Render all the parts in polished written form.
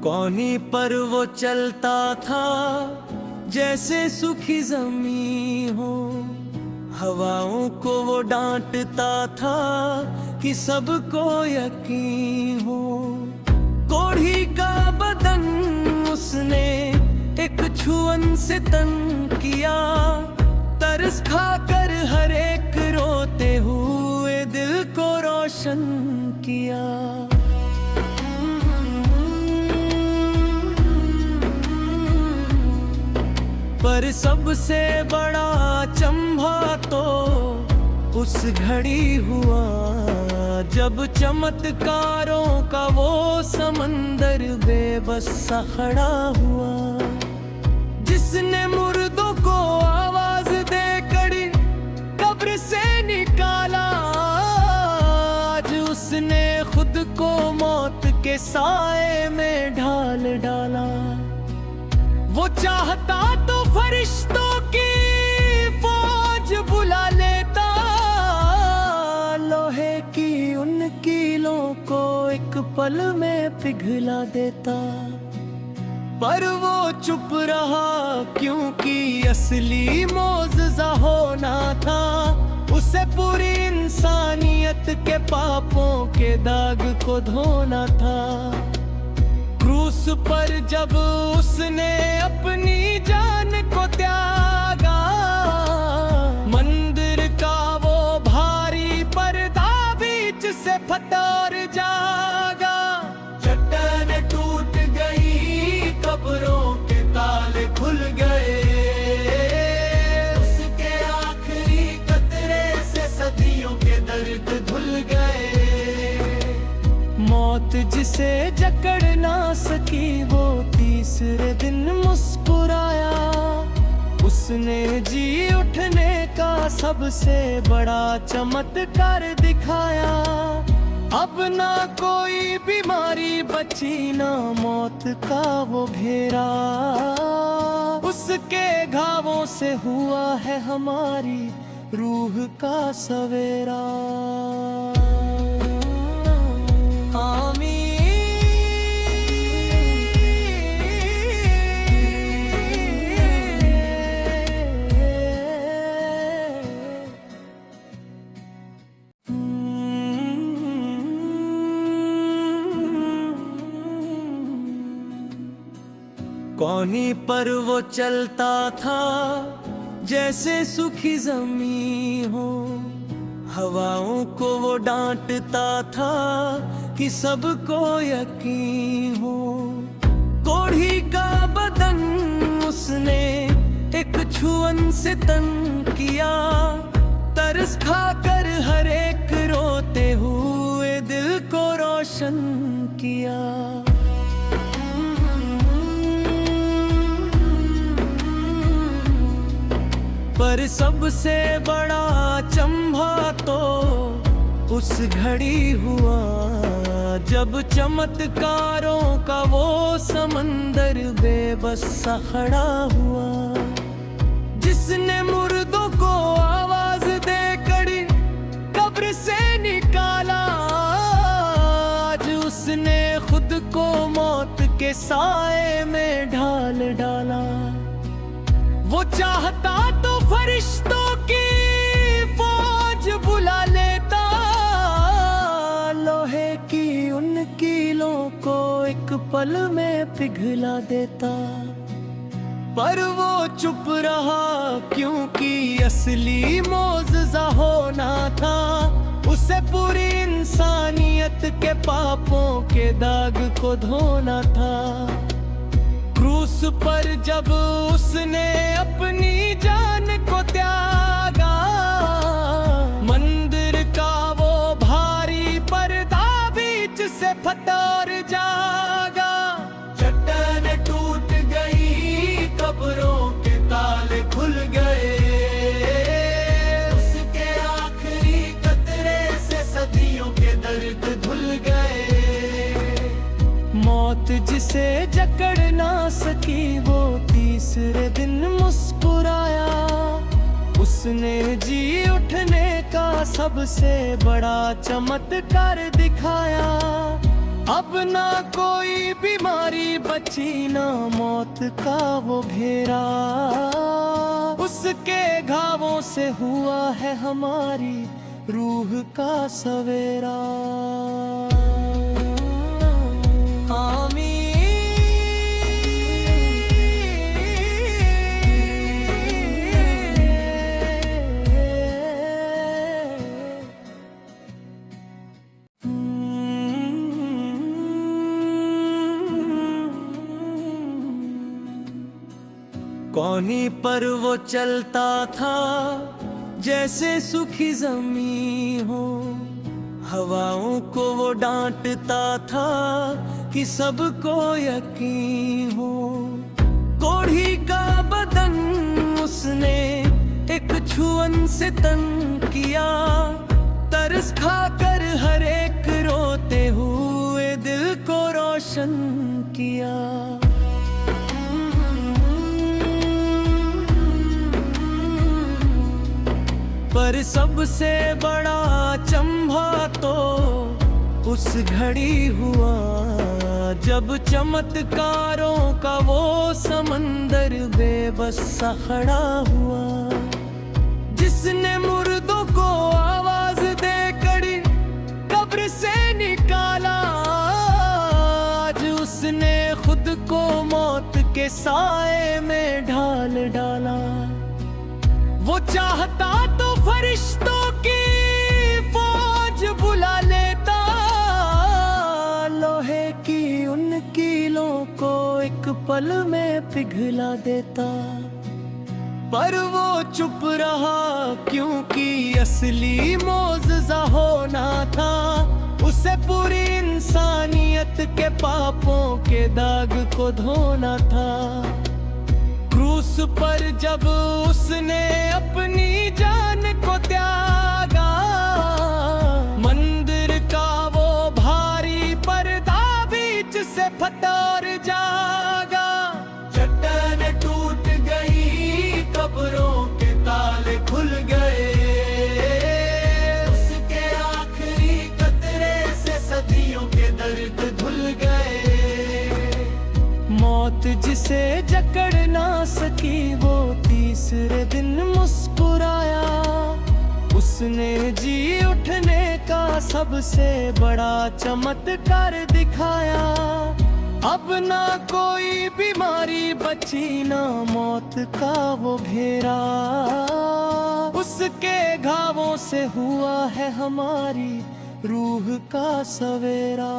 कौनी पर वो चलता था जैसे सूखी जमीन हो। हवाओं को वो डांटता था कि सबको यकीन हो। कोढ़ी का बदन उसने एक छुअन से तन किया। तरस खाकर हर एक रोते हुए दिल को रोशन किया। पर सबसे बड़ा चंभा तो उस घड़ी हुआ जब चमत्कारों का वो समंदर बेबस सा खड़ा हुआ। जिसने मुर्दों को आवाज दे कड़ी कब्र से निकाला, आज उसने खुद को मौत के साए में ढाल डाला। वो चाहता तो फरिश्तों की फौज बुला लेता, लोहे की उन कीलों को एक पल में पिघला देता। पर वो चुप रहा क्योंकि असली मौजज़ा होना था। उसे पूरी इंसानियत के पापों के दाग को धोना था। क्रूस पर जब उसने अपनी जान को त्यागा, मंदिर का वो भारी पर्दा बीच से फटा और जागा। चट्टान टूट गई, कब्रों के ताले खुल गए। उसके आखिरी कतरे से सदियों के दर्द धुल गए। मौत जिसे जकड़ ना सकी वो तीसरे दिन मुस्कुराया। उसने जी उठने का सबसे बड़ा चमत्कार दिखाया। अब ना कोई बीमारी बची ना मौत का वो घेरा। उसके घावों से हुआ है हमारी रूह का सवेरा। कौनी पर वो चलता था जैसे सूखी जमीन हो। हवाओं को वो डांटता था कि सबको यकीन हो। कोढ़ी का बदन उसने एक छुअन से तन किया। तरस खाकर हर एक रोते हुए दिल को रोशन किया। पर सबसे बड़ा चंभा तो उस घड़ी हुआ जब चमत्कारों का वो समंदर बेबस सा खड़ा हुआ। जिसने मुर्दों को आवाज दे कड़ी कब्र से निकाला, आज उसने खुद को मौत के साए में ढाल डाला। वो चाहता तो फरिश्तों की फौज बुला लेता, लोहे की उन कीलों को एक पल में पिघला देता। पर वो चुप रहा क्योंकि असली मौजज़ा होना था। उसे पूरी इंसानियत के पापों के दाग को धोना था। क्रूस पर जब उसने अपनी जान को त्यागा, मंदिर का वो भारी पर्दा बीच से फटा और जागा। चट्टान टूट गई, कब्रों के ताले खुल गए। उसके आखिरी कतरे से सदियों के दर्द धुल गए। मौत जिसे जकड़ ना सकी वो तीसरे दिन मुस्कुराया। उसने जी उठने का सबसे बड़ा चमत्कार दिखाया। अब ना कोई बीमारी बची, ना मौत का वो घेरा, उसके घावों से हुआ है हमारी रूह का सवेरा। कौनी पर वो चलता था जैसे सूखी जमीन हो, हवाओं को वो डांटता था कि सबको यकीन हो। कोढ़ी का बदन उसने एक छुअन से तन किया, तरस खाकर हर एक रोते हुए दिल को रोशन किया। पर सबसे बड़ा चंभा तो उस घड़ी हुआ, जब चमत्कारों का वो समंदर बेबस सा खड़ा हुआ। जिसने मुर्दों को आवाज दे कड़ी कब्र से निकाला, आज उसने खुद को मौत के साए में ढाल डाला। वो चाहता तो फरिश्तों की फौज बुला लेता, लोहे की उन कीलों को एक पल में पिघला देता। पर वो चुप रहा क्योंकि असली मौजज़ा होना था, उसे पूरी इंसानियत के पापों के दाग को धोना था। क्रूस पर जब उसने अपनी जान को त्यागा, मंदिर का वो भारी पर्दा बीच से फटा और जागा। चट्टान टूट गई, कब्रों के ताले खुल गए, उसके आखिरी कतरे से सदियों के दर्द धुल गए। मौत जिसे जकड़ ना सकी वो तीसरे दिन मुस्कुराया, उसने जी उठने का सबसे बड़ा चमत्कार दिखाया। अब ना कोई बीमारी बची, ना मौत का वो घेरा, उसके घावों से हुआ है हमारी रूह का सवेरा।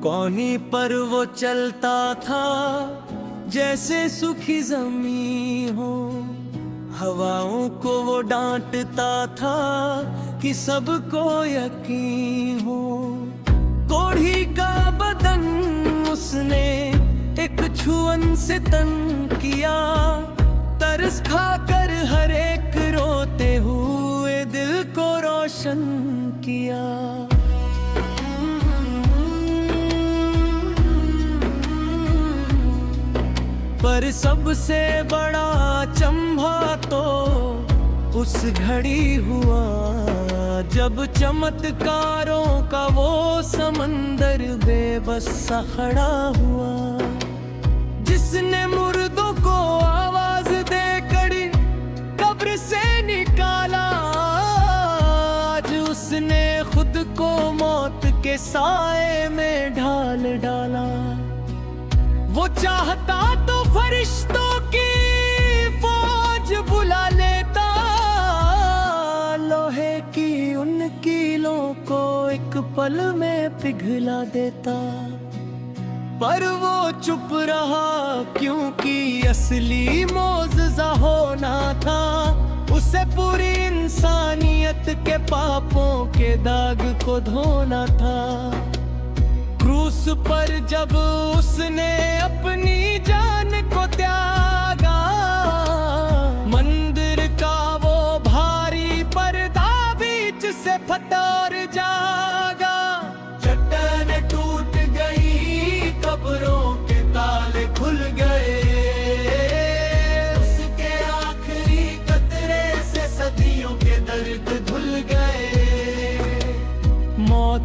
कौनी पर वो चलता था जैसे सूखी जमीन हो, हवाओं को वो डांटता था कि सबको यकीन हो। कोढ़ी का बदन उसने एक छुअन से तन किया, तरस खाकर हर एक रोते हुए दिल को रोशन किया। पर सबसे बड़ा चंभा तो उस घड़ी हुआ, जब चमत्कारों का वो समंदर बेबस सा खड़ा हुआ। जिसने मुर्दों को आवाज दे कड़ी कब्र से निकाला, आज उसने खुद को मौत के साए में ढाल डाला। वो चाहता तो फरिश्तों की फौज बुला लेता, लोहे की उन कीलों को एक पल में पिघला देता। पर वो चुप रहा क्योंकि असली मौजज़ा होना था, उसे पूरी इंसानियत के पापों के दाग को धोना था। क्रूस पर जब उसने अपनी जान को त्यागा, मंदिर का वो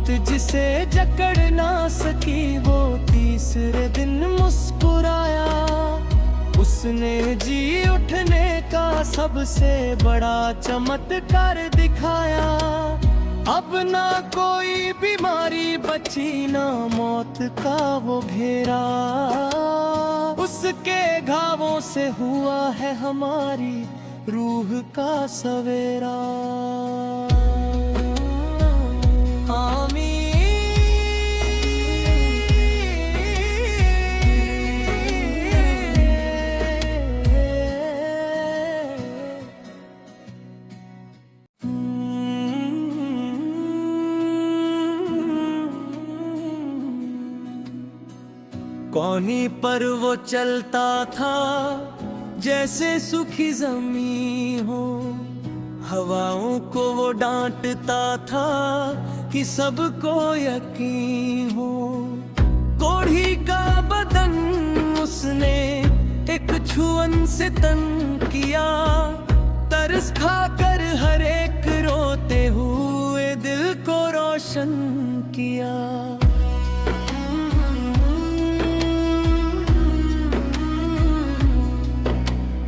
मौत जिसे जकड़ ना सकी वो तीसरे दिन मुस्कुराया। उसने जी उठने का सबसे बड़ा चमत्कार दिखाया। अब ना कोई बीमारी बची ना मौत का वो घेरा। उसके घावों से हुआ है हमारी रूह का सवेरा। कौनी पर वो चलता था जैसे सूखी जमीन हो। हवाओं को वो डांटता था कि सबको यकीन हो। कोढ़ी का बदन उसने एक छुअन से तन किया। तरस खाकर हर एक रोते हुए दिल को रोशन किया।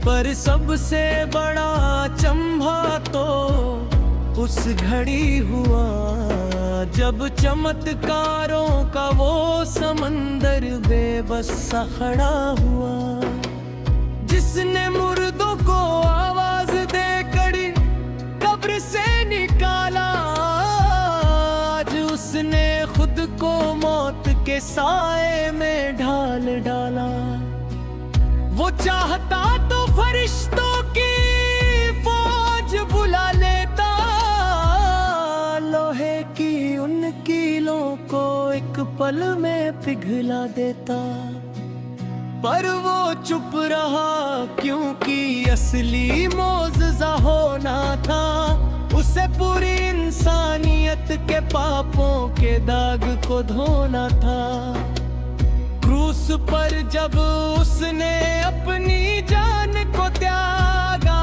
पर सबसे बड़ा चंभा तो उस घड़ी हुआ जब चमत्कारों का वो समंदर बेबस सा खड़ा हुआ। जिसने मुर्दों को आवाज देकर कब्र से निकाला। आज उसने खुद को मौत के साए में ढाल डाला। वो चाहता तो फरिश्तों की फौज बुला लेता। लोहे की उन कीलों को एक पल में पिघला देता। पर वो चुप रहा क्योंकि असली मौजज़ा होना था। उसे पूरी इंसानियत के पापों के दाग को धोना था। क्रूस पर जब उसने अपनी जान को त्यागा।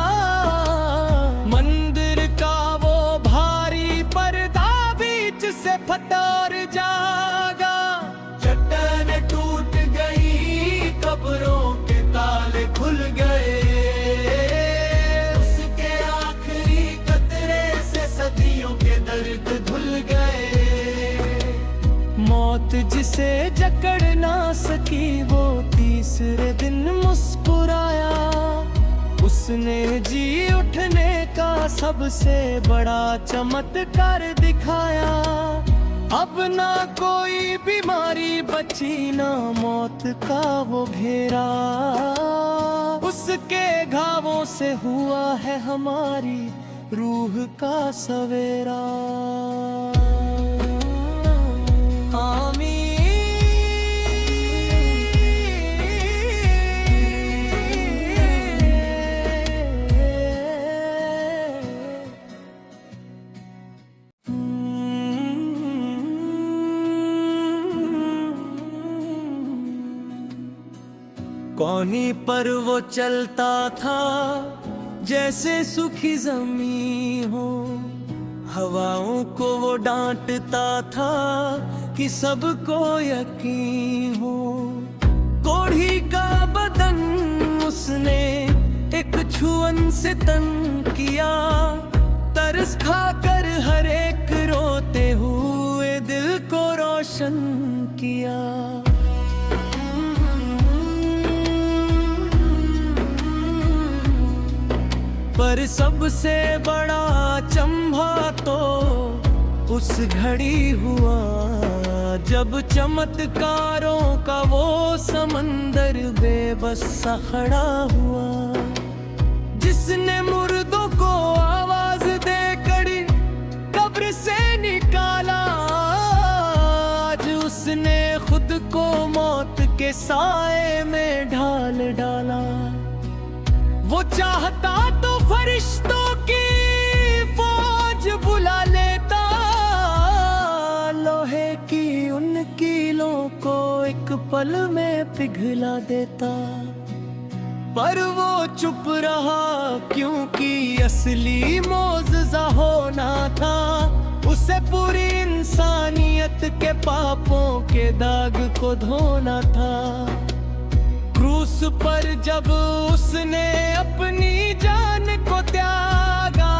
मंदिर का वो भारी पर्दा बीच से फटा और जागा। चट्टान टूट गई कब्रों के ताले खुल गए। उसके आखिरी कतरे से सदियों के दर्द धुल गए। मौत जिसे जकड़ ना सकी वो तीसरे दिन मुस्कुराया। उसने जी उठने का सबसे बड़ा चमत्कार दिखाया। अब ना कोई बीमारी बची ना मौत का वो घेरा। उसके घावों से हुआ है हमारी रूह का सवेरा। कौनी पर वो चलता था जैसे सूखी जमीन हो। हवाओं को वो डांटता था कि सबको यकीन हो। कोढ़ी का बदन उसने एक छुअन से तन किया। तरस खाकर हर एक रोते हुए दिल को रोशन किया। पर सबसे बड़ा चंभा तो उस घड़ी हुआ जब चमत्कारों का वो समंदर बेबस सा खड़ा हुआ। जिसने मुर्दों को आवाज देकर कब्र से निकाला। आज उसने खुद को मौत के साए में ढाल डाला। वो चाहता तो फरिश्तों की फौज बुला लेता। लोहे की उन कीलों को एक पल में पिघला देता। पर वो चुप रहा क्योंकि असली मौजज़ा होना था। उसे पूरी इंसानियत के पापों के दाग को धोना था। क्रूस पर जब उसने अपनी जान को त्यागा,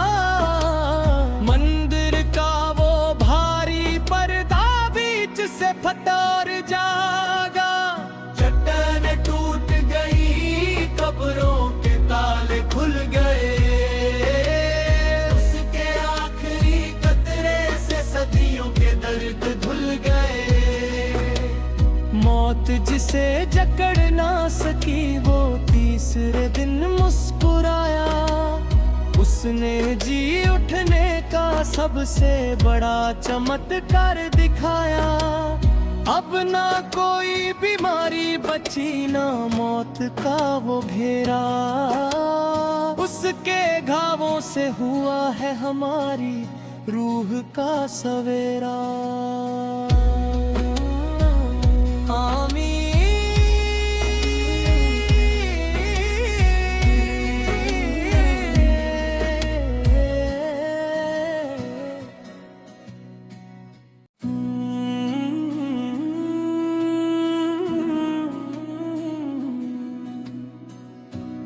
मंदिर का वो भारी पर्दा बीच से फटा और जागा। चट्टान टूट गई, कब्रों के ताले खुल गए, उसके आखिरी कतरे से सदियों के दर्द धुल गए। मौत जिसे जकड़ ना सकी वो तीसरे दिन मुस्कुराया, उसने जी उठने का सबसे बड़ा चमत्कार दिखाया। अब ना कोई बीमारी बची ना मौत का वो घेरा, उसके घावों से हुआ है हमारी रूह का सवेरा।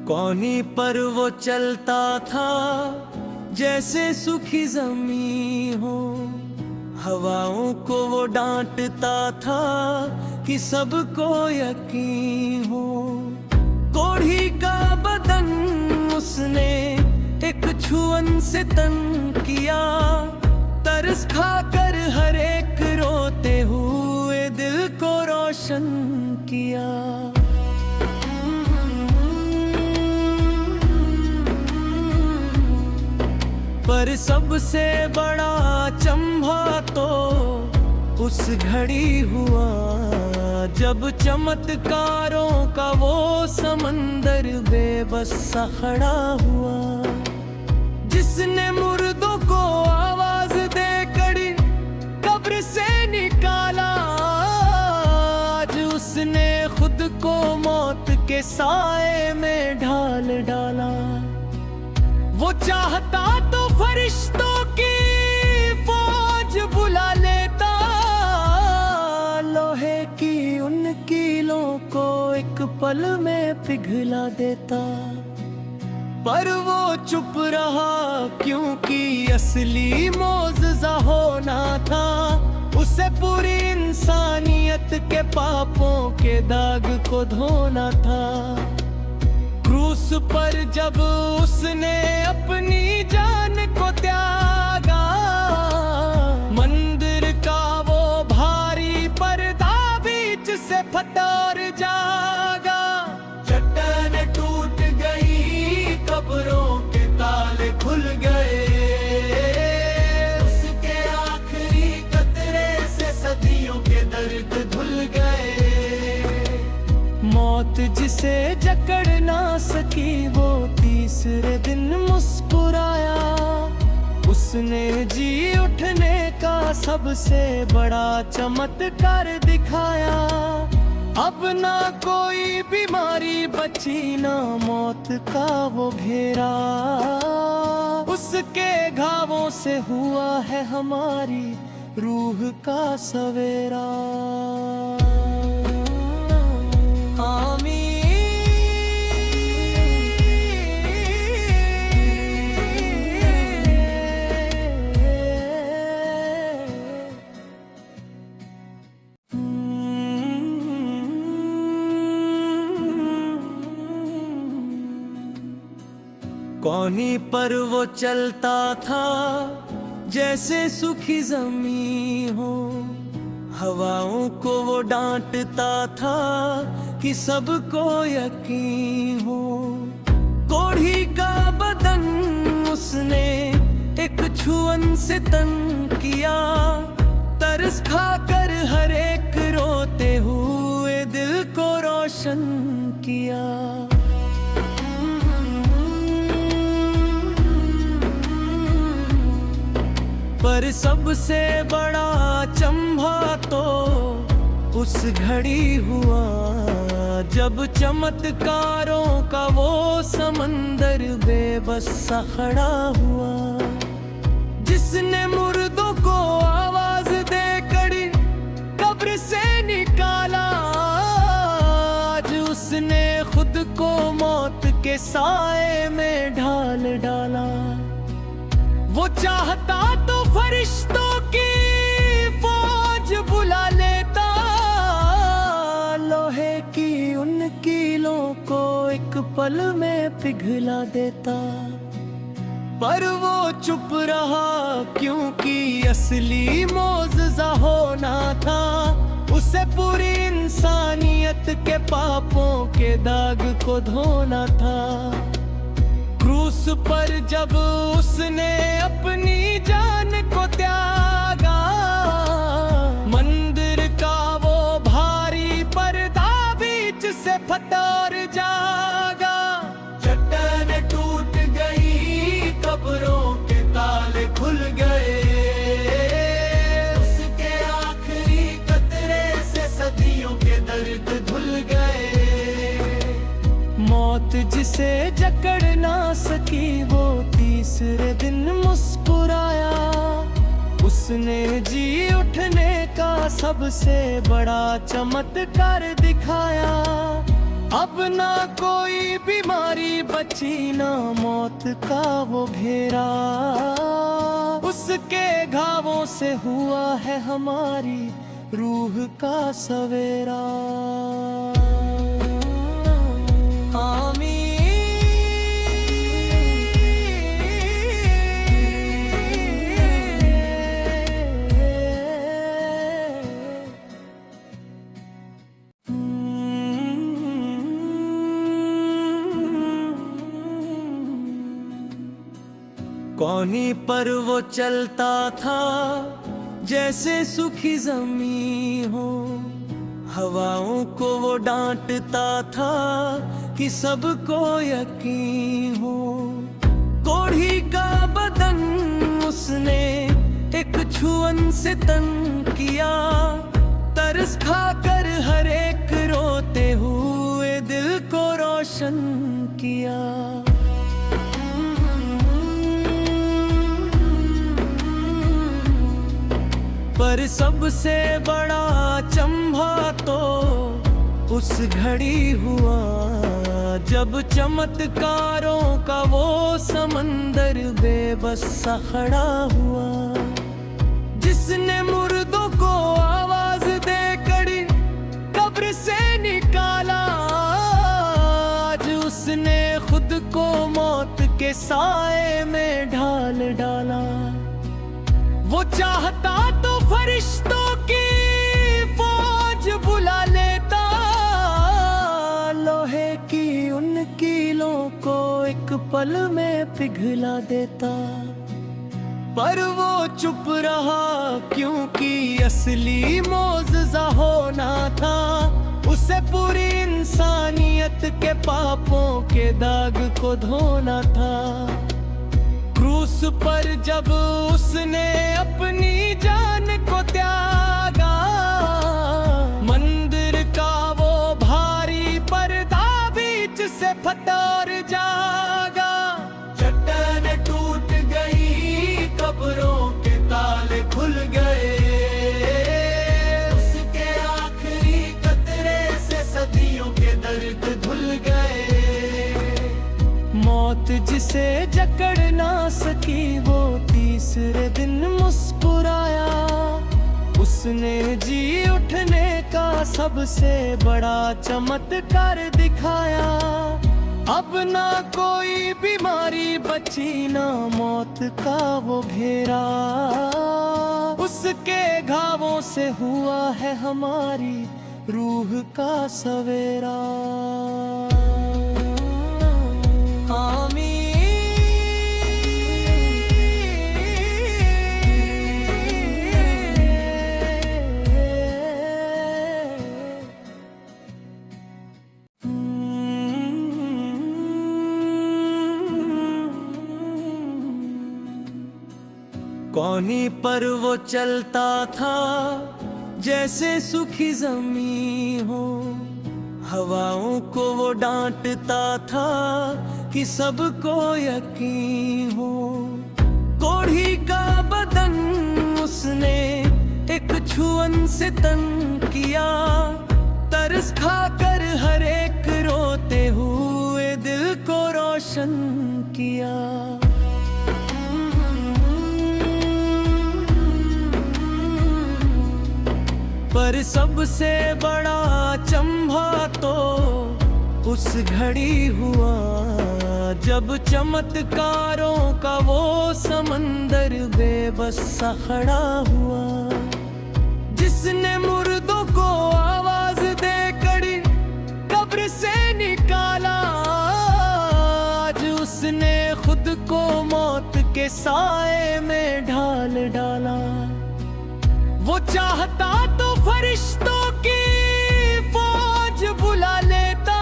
कौनी पर वो चलता था जैसे सूखी जमीन हो, हवाओं को वो डांटता था कि सबको यकीन हो। कोढ़ी का बदन उसने एक छुअन से तन किया, तरस खाकर हर एक रोते हुए दिल को रोशन किया। पर सबसे बड़ा चंभा तो उस घड़ी हुआ जब चमत्कारों का वो समंदर बेबस सा खड़ा हुआ। जिसने मुर्दों को आवाज देकर कब्र से निकाला, आज उसने खुद को मौत के साए में ढाल डाला। वो चाहता तो फरिश्तों की फौज बुला लेता, लोहे की उन कीलों को एक पल में पिघला देता। पर वो चुप रहा क्योंकि असली मौजज़ा होना था। उसे पूरी इंसानियत के पापों के दाग को धोना था। क्रूस पर जब उसने अपनी जान को त्यागा, मंदिर का वो भारी पर्दा बीच से फटा और जागा। चट्टान टूट गई, कब्रों के ताले खुल गए, उसके आखिरी कतरे से सदियों के दर्द धुल गए। मौत जिसे जकड़ ना सकी वो तीसरे दिन मुस्कुराया, उसने जी उठने का सबसे बड़ा चमत्कार दिखाया। अब ना कोई बीमारी बची ना मौत का वो घेरा, उसके घावों से हुआ है हमारी रूह का सवेरा। कौनी पर वो चलता था जैसे सूखी जमीन हो, हवाओं को वो डांटता था कि सबको यकीन हो। कोढ़ी का बदन उसने एक छुअन से तन किया, तरस खाकर हर एक रोते हुए दिल को रोशन किया। पर सबसे बड़ा चंभा तो उस घड़ी हुआ जब चमत्कारों का वो समंदर बेबस सा खड़ा हुआ। जिसने मुर्दों को आवाज दे कड़ी कब्र से निकाला। आज उसने खुद को मौत के साए में ढाल डाला। वो चाहता तो फरिश्तों की फौज बुला लेता, लोहे की उन कीलों को एक पल में पिघला देता। पर वो चुप रहा क्योंकि असली मौजज़ा होना था। उसे पूरी इंसानियत के पापों के दाग को धोना था। क्रूस पर जब उसने अपनी जान को त्यागा, मंदिर का वो भारी पर्दा बीच से फटा और जागा। चट्टान टूट गई, कब्रों के ताले खुल गए। उसके आखिरी कतरे से सदियों के दर्द धुल गए। मौत जिसे जकड़ ना सकी वो तीसरे दिन मुस्कुराया। उसने जी उठने का सबसे बड़ा चमत्कार दिखाया। अब ना कोई बीमारी बची ना मौत का वो घेरा। उसके घावों से हुआ है हमारी रूह का सवेरा। कौनी पर वो चलता था जैसे सूखी जमीन हो। हवाओं को वो डांटता था कि सबको यकीन हो। कोढ़ी का बदन उसने एक छुअन से तन किया। तरस खाकर हर एक रोते हुए दिल को रोशन किया। पर सबसे बड़ा चंभा तो उस घड़ी हुआ जब चमत्कारों का वो समंदर बेबस सा खड़ा हुआ। जिसने मुर्दों को आवाज दे कड़ी कब्र से निकाला। आज उसने खुद को मौत के साए में ढाल डाला। वो चाहता तो फरिश्तों की फौज बुला लेता, लोहे की उन कीलों को एक पल में पिघला देता। पर वो चुप रहा क्योंकि असली मौजज़ा होना था। उसे पूरी इंसानियत के पापों के दाग को धोना था। क्रूस पर जब उसने अपनी जान को त्यागा, मंदिर का वो भारी पर्दा बीच से फटा और जागा। चट्टान टूट गई, कब्रों के ताले खुल गए। उसके आखिरी कतरे से सदियों के दर्द धुल गए। मौत जिसे जकड़ ना सकी वो तीसरे दिन मुस्कुराया। उसने जी उठने का सबसे बड़ा चमत्कार दिखाया। अब ना कोई बीमारी बची ना मौत का वो घेरा। उसके घावों से हुआ है हमारी रूह का सवेरा। कौनी पर वो चलता था जैसे सूखी जमीन हो। हवाओं को वो डांटता था कि सबको यकीन हो। कोढ़ी का बदन उसने एक छुअन से तन किया, तरस खाकर हर एक रोते हुए दिल को रोशन किया। पर सबसे बड़ा चंभा तो उस घड़ी हुआ जब चमत्कारों का वो समंदर बेबस सा खड़ा हुआ, जिसने मुर्दों को आवाज दे कड़ी कब्र से निकाला। आज उसने खुद को मौत के साए में ढाल डाला। वो चाहता तो फरिश्तों की फौज बुला लेता,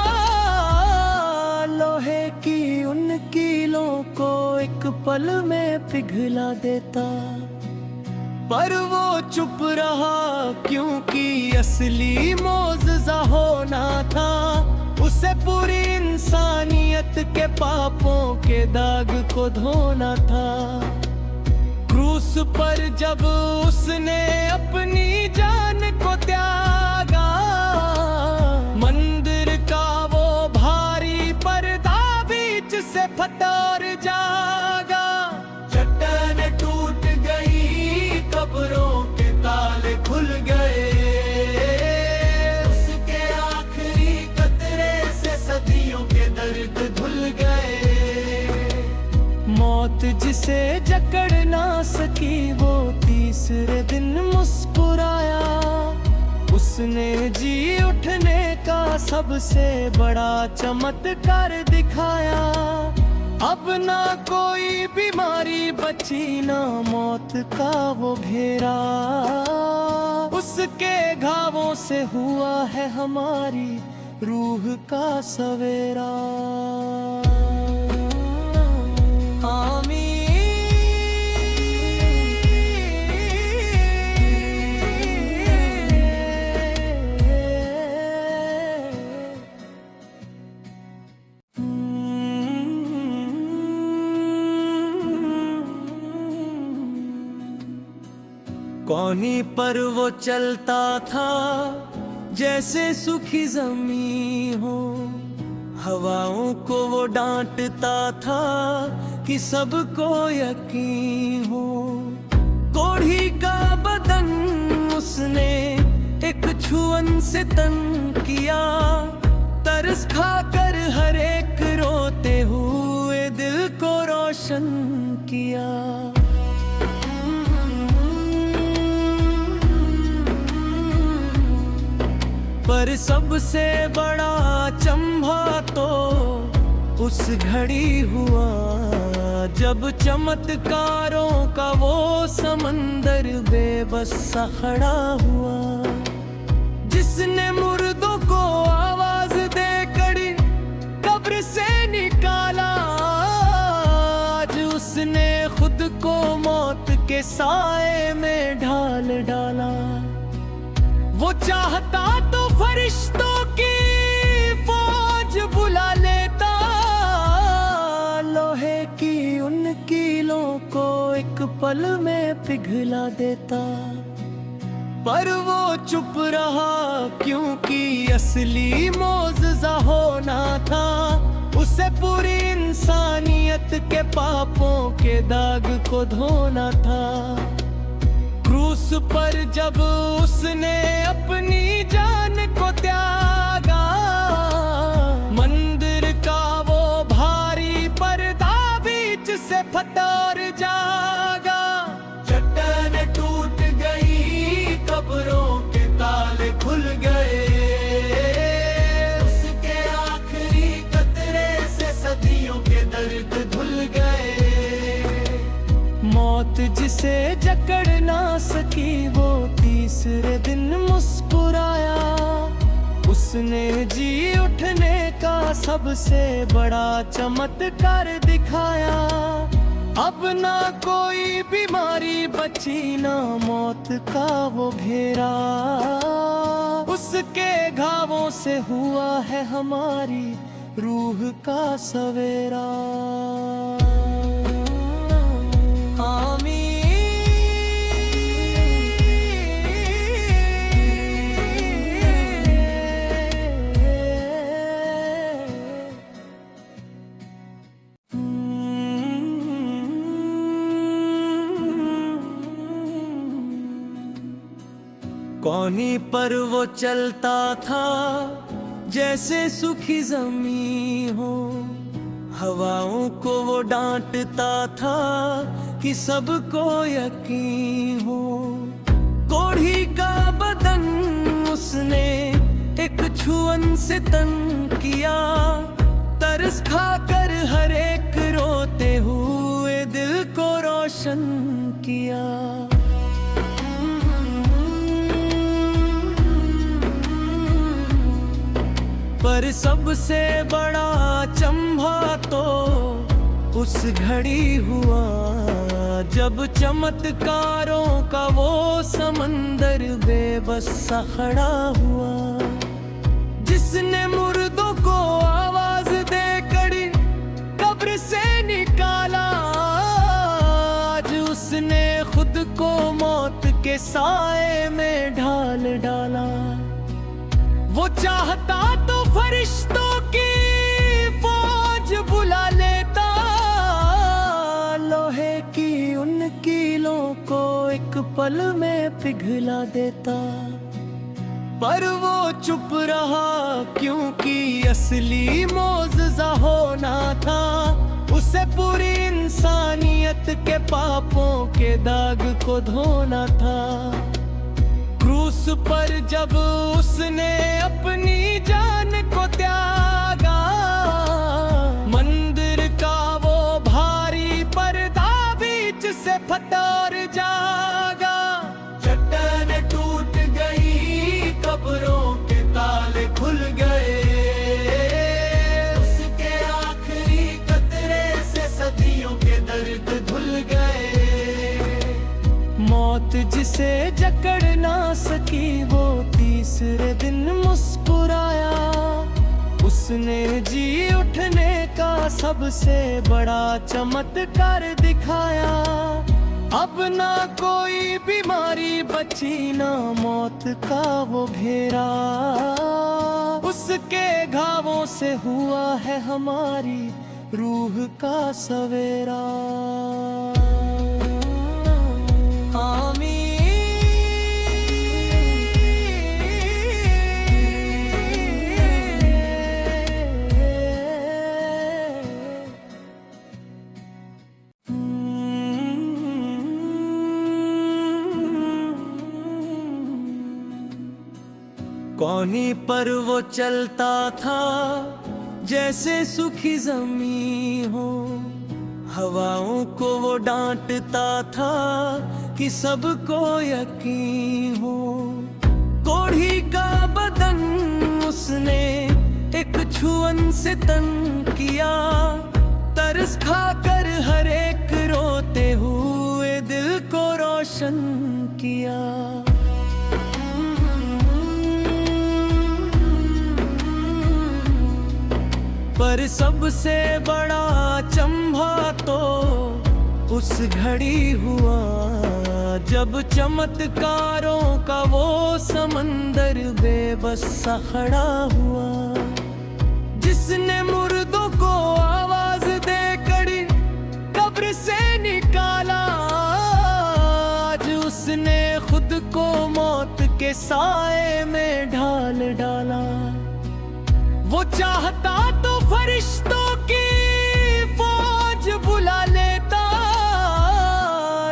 लोहे की उन कीलों को एक पल में पिघला देता। पर वो चुप रहा क्योंकि असली मौजज़ा होना था, उसे पूरी इंसानियत के पापों के दाग को धोना था। क्रूस पर जब उसने अपनी जान को त्यागा, मंदिर का वो भारी पर्दा बीच से फटा और जागा। चट्टान टूट गई, कब्रों के ताले खुल गए, उसके आखिरी कतरे से सदियों के दर्द धुल गए। मौत जिसे जकड़ ना सकी वो तीसरे दिन मुस्कुराया, उसने जी उठने का सबसे बड़ा चमत्कार दिखाया। अब ना कोई बीमारी बची ना मौत का वो घेरा, उसके घावों से हुआ है हमारी रूह का सवेरा। कौनी पर वो चलता था जैसे सूखी ज़मीं हो, हवाओं को वो डांटता था कि सबको यकीन हो। कोढ़ी का बदन उसने एक छुअन से तन किया, तरस खाकर हर एक रोते हुए दिल को रोशन किया। पर सबसे बड़ा चंभा तो उस घड़ी हुआ जब चमत्कारों का वो समंदर बेबस सा खड़ा हुआ, जिसने मुर्दों को आवाज दे कड़ी कब्र से निकाला। आज उसने खुद को मौत के साए में ढाल डाला। वो चाहता तो फरिश्तों की फौज बुला लेता, लोहे की उन कीलों को एक पल में पिघला देता। पर वो चुप रहा क्योंकि असली मौजज़ा होना था, उसे पूरी इंसानियत के पापों के दाग को धोना था। क्रूस पर जब उसने अपनी जान को त्यागा, मंदिर का वो भारी पर्दा बीच से फटा और जागा। चट्टान टूट गई, कब्रों के ताले खुल गए, उसके आखिरी कतरे से सदियों के दर्द धुल गए। मौत जिसे जकड़ ना सकी वो तीसरे दिन मुस्कुराया, उसने जी उठने का सबसे बड़ा चमत्कार दिखाया। अब ना कोई बीमारी बची ना मौत का वो घेरा, उसके घावों से हुआ है हमारी रूह का सवेरा। आमीन। कौनी पर वो चलता था जैसे सूखी जमी हो, हवाओं को वो डांटता था कि सबको यकीन हो। कोढ़ी का बदन उसने एक छुअन से तन किया, तरस खाकर हर एक रोते हुए दिल को रोशन किया। पर सबसे बड़ा चंभा तो उस घड़ी हुआ जब चमत्कारों का वो समंदर बेबस सा खड़ा हुआ, जिसने मुर्दों को आवाज दे कड़ी कब्र से निकाला। आज उसने खुद को मौत के साए में ढाल डाला। वो चाहता तो फरिश्तों की फौज बुला लेता, लोहे की उन कीलों को एक पल में पिघला देता। पर वो चुप रहा क्योंकि असली मौजज़ा होना था, उसे पूरी इंसानियत के पापों के दाग को धोना था। क्रूस पर जब उसने अपनी जान को त्यागा, मंदिर का वो भारी पर्दा बीच से फटा और जागा। चट्टान टूट गई, कब्रों के ताले खुल गए, उसके आखिरी कतरे से सदियों के दर्द धुल गए। मौत जिसे जकड़ ना सकी वो तीसरे दिन मुस्कुराया, उसने जी उठने का सबसे बड़ा चमत्कार दिखाया। अब ना कोई बीमारी बची ना मौत का वो घेरा, उसके घावों से हुआ है हमारी रूह का सवेरा। कौनी पर वो चलता था जैसे सूखी जमी हो, हवाओं को वो डांटता था कि सबको यकीन हो। कोढ़ी का बदन उसने एक छुअन से तन किया, तरस खाकर हर एक रोते हुए दिल को रोशन किया। पर सबसे बड़ा चंभा तो उस घड़ी हुआ जब चमत्कारों का वो समंदर बेबस सा खड़ा हुआ, जिसने मुर्दों को आवाज दे कड़ी कब्र से निकाला। आज उसने खुद को मौत के साए में ढाल डाला। वो चाहता तो फरिश्तों की फौज बुला लेता,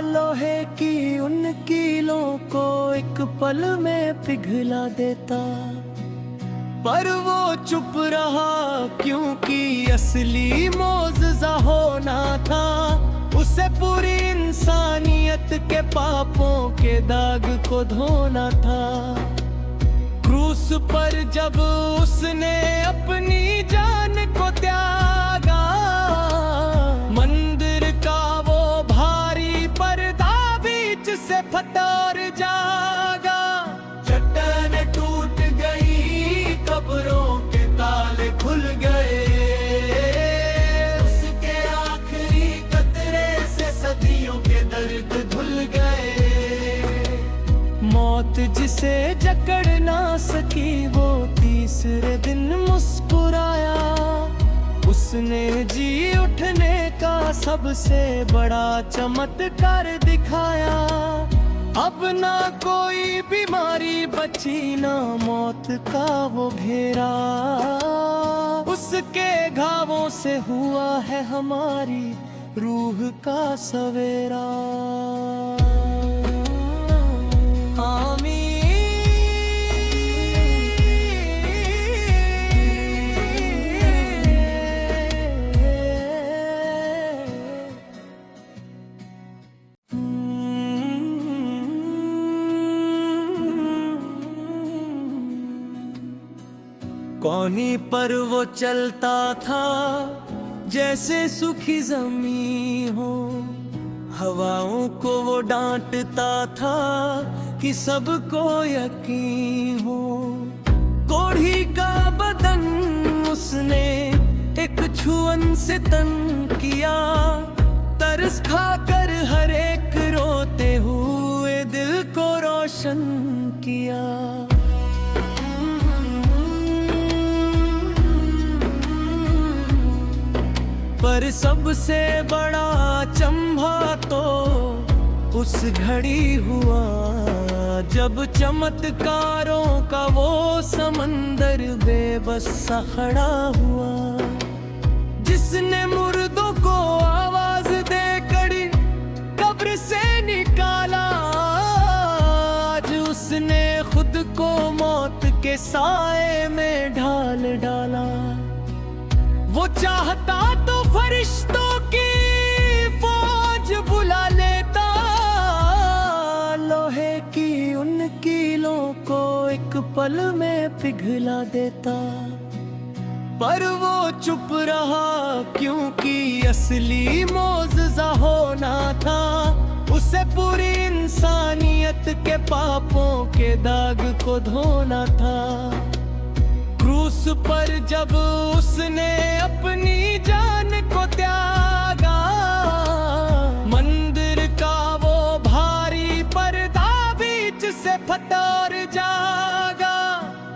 लोहे की उन कीलों को एक पल में पिघला देता। पर वो चुप रहा क्योंकि असली मौजज़ा होना था, उसे पूरी इंसानियत के पापों के दाग को धोना था। क्रूस पर जब उसने अपनी जान को त्यागा, मंदिर का वो भारी पर्दा बीच से फटा और जागा। चट्टान टूट गई, कब्रों के ताले खुल गए, उसके आखिरी कतरे से सदियों के दर्द धुल गए। मौत जिसे जकड़ ना सकी वो तीसरे दिन मुस्कुराया, उसने जी उठने का सबसे बड़ा चमत्कार दिखाया। अब ना कोई बीमारी बची, ना मौत का वो घेरा, उसके घावों से हुआ है हमारी रूह का सवेरा। कौनी पर वो चलता था जैसे सूखी जमीन हो, हवाओं को वो डांटता था कि सबको यकीन हो। कोढ़ी का बदन उसने एक छुअन से तन किया, तरस खाकर हर एक रोते हुए दिल को रोशन किया। पर सबसे बड़ा चंभा तो उस घड़ी हुआ जब चमत्कारों का वो समंदर बेबस सा खड़ा हुआ, जिसने मुर्दों को आवाज दे कड़ी कब्र से निकाला। आज उसने खुद को मौत के साए में ढाल डाला। वो चाहता तो फरिश्तों की फौज बुला लेता, लोहे की उन कीलों को एक पल में पिघला देता। पर वो चुप रहा क्योंकि असली मौजज़ा होना था, उसे पूरी इंसानियत के पापों के दाग को धोना था। क्रूस पर जब उसने अपनी जान को त्यागा, मंदिर का वो भारी पर्दा बीच से फटा और जागा।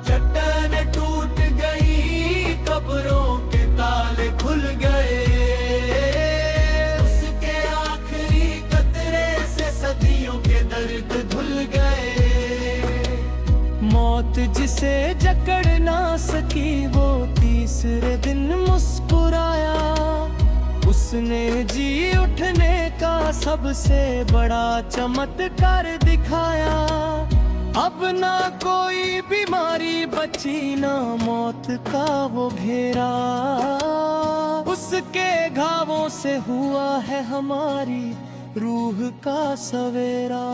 चट्टान टूट गई, कब्रों के ताले खुल गए, उसके आखिरी कतरे से सदियों के दर्द धुल गए। मौत जिसे जकड़ ना सकी वो तीसरे दिन मुस्कुराया, उसने जी उठने का सबसे बड़ा चमत्कार दिखाया। अब ना कोई बीमारी बची, ना मौत का वो घेरा, उसके घावों से हुआ है हमारी रूह का सवेरा।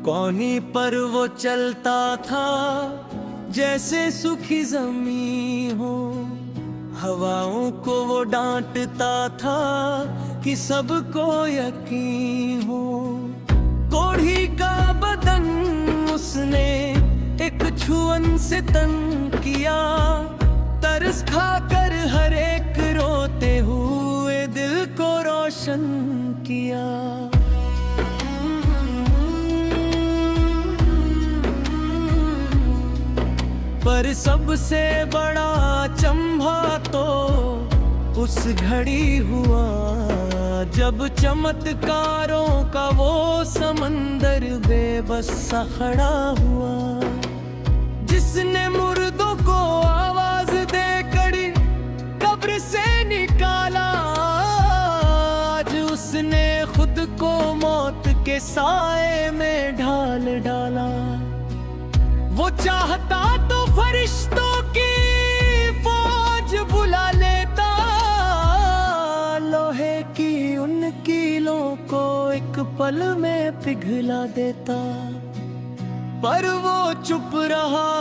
कौनी पर वो चलता था जैसे सूखी जमीन हो, हवाओं को वो डांटता था कि सबको यकीन हो। कोढ़ी का बदन उसने एक छुअन से तन किया, तरस खाकर हर एक रोते हुए दिल को रोशन किया। पर सबसे बड़ा चंभा तो उस घड़ी हुआ जब चमत्कारों का वो समंदर बेबस सा खड़ा हुआ, जिसने मुर्दों को आवाज दे कड़ी कब्र से निकाला। आज उसने खुद को मौत के साए में ढाल डाला। वो चाहता तो फरिश्तों की फौज बुला लेता, लोहे की उन कीलों को एक पल में पिघला देता। पर वो चुप रहा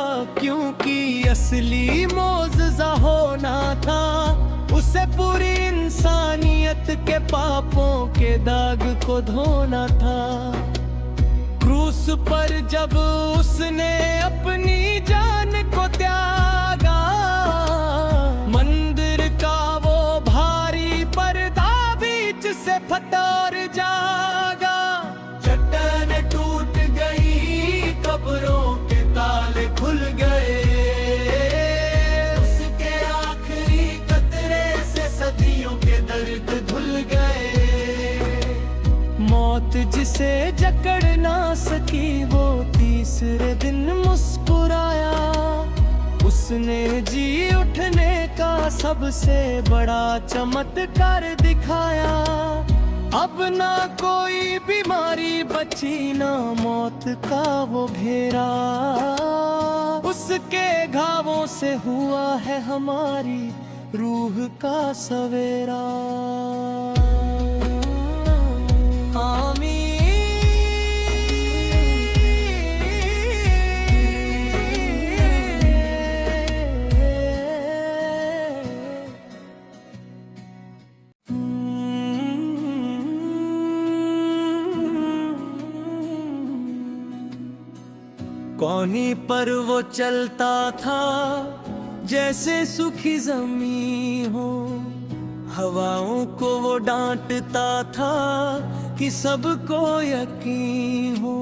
क्योंकि असली मौजज़ा होना था, उसे पूरी इंसानियत के पापों के दाग को धोना था। क्रूस पर जब उसने अपनी जान को त्यागा, मंदिर का वो जिसे जकड़ ना सकी वो तीसरे दिन मुस्कुराया। उसने जी उठने का सबसे बड़ा चमत्कार दिखाया। अब ना कोई बीमारी बची ना मौत का वो घेरा। उसके घावों से हुआ है हमारी रूह का सवेरा। कौनी पर वो चलता था जैसे सूखी जमीन हो। हवाओं को वो डांटता था कि सबको यकीन हो।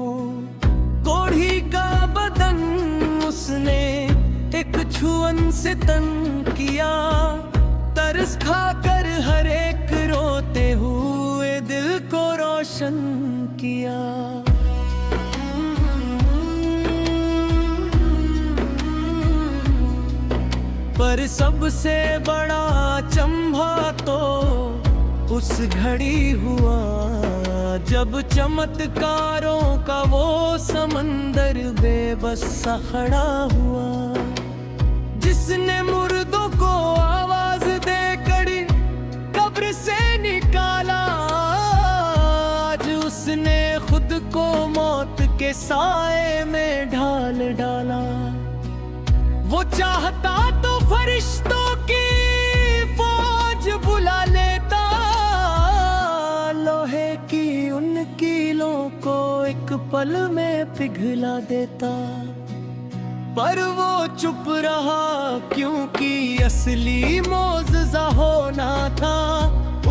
कोढ़ी का बदन उसने एक छुअन से तन किया। तरस खाकर हर एक रोते हुए दिल को रोशन किया। पर सबसे बड़ा चंभा तो उस घड़ी हुआ जब चमत्कारों का वो समंदर बेबस सा खड़ा हुआ। जिसने मुर्दों को आवाज देकर कब्र से निकाला। आज उसने खुद को मौत के साए में ढाल डाला। वो चाहता तो फरिश्तों की फौज बुला लेता। लोहे की उन कीलों को एक पल में पिघला देता। पर वो चुप रहा क्योंकि असली मौजज़ा होना था।